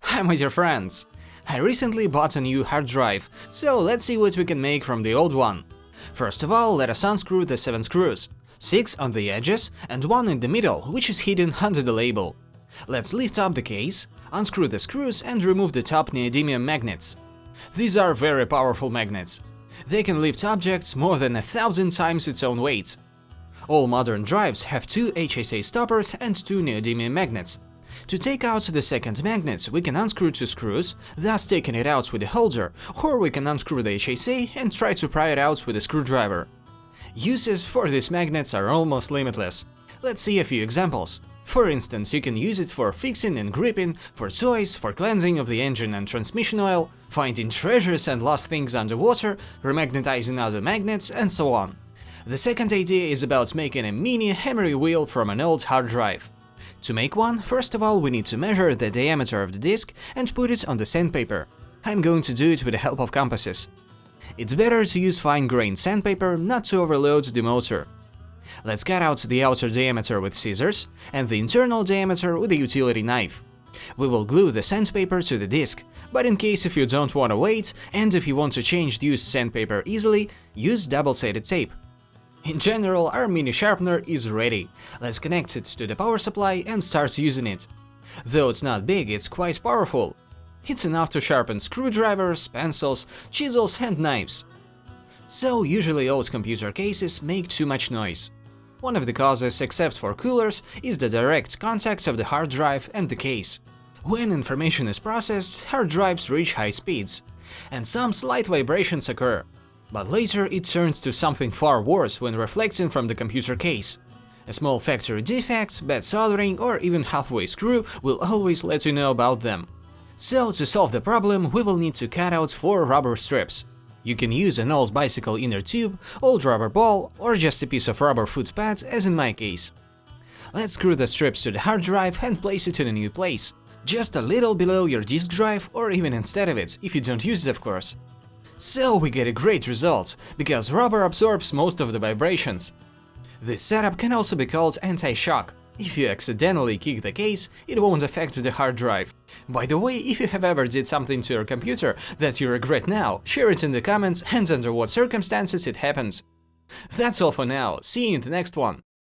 Hi my dear friends! I recently bought a new hard drive, so let's see what we can make from the old one. First of all, let us unscrew the 7 screws, 6 on the edges and 1 in the middle, which is hidden under the label. Let's lift up the case, unscrew the screws and remove the top neodymium magnets. These are very powerful magnets. They can lift objects more than 1,000 times its own weight. All modern drives have 2 HSA stoppers and 2 neodymium magnets. To take out the second magnets, we can unscrew 2 screws, thus taking it out with a holder, or we can unscrew the HSA and try to pry it out with a screwdriver. Uses for these magnets are almost limitless. Let's see a few examples. For instance, you can use it for fixing and gripping, for toys, for cleansing of the engine and transmission oil, finding treasures and lost things underwater, remagnetizing other magnets, and so on. The second idea is about making a mini hammery wheel from an old hard drive. To make one, first of all we need to measure the diameter of the disc and put it on the sandpaper. I'm going to do it with the help of compasses. It's better to use fine-grained sandpaper, not to overload the motor. Let's cut out the outer diameter with scissors and the internal diameter with a utility knife. We will glue the sandpaper to the disc, but in case if you don't want to wait and if you want to change the used sandpaper easily, use double-sided tape. In general, our mini sharpener is ready. Let's connect it to the power supply and start using it. Though it's not big, it's quite powerful. It's enough to sharpen screwdrivers, pencils, chisels and knives. So usually old computer cases make too much noise. One of the causes, except for coolers, is the direct contact of the hard drive and the case. When information is processed, hard drives reach high speeds, and some slight vibrations occur. But later it turns to something far worse when reflecting from the computer case. A small factory defect, bad soldering or even halfway screw will always let you know about them. So to solve the problem, we will need to cut out 4 rubber strips. You can use an old bicycle inner tube, old rubber ball or just a piece of rubber foot pad as in my case. Let's screw the strips to the hard drive and place it in a new place. Just a little below your disk drive or even instead of it, if you don't use it of course. So we get a great result, because rubber absorbs most of the vibrations. This setup can also be called anti-shock. If you accidentally kick the case, it won't affect the hard drive. By the way, if you have ever did something to your computer that you regret now, share it in the comments and under what circumstances it happened. That's all for now, see you in the next one.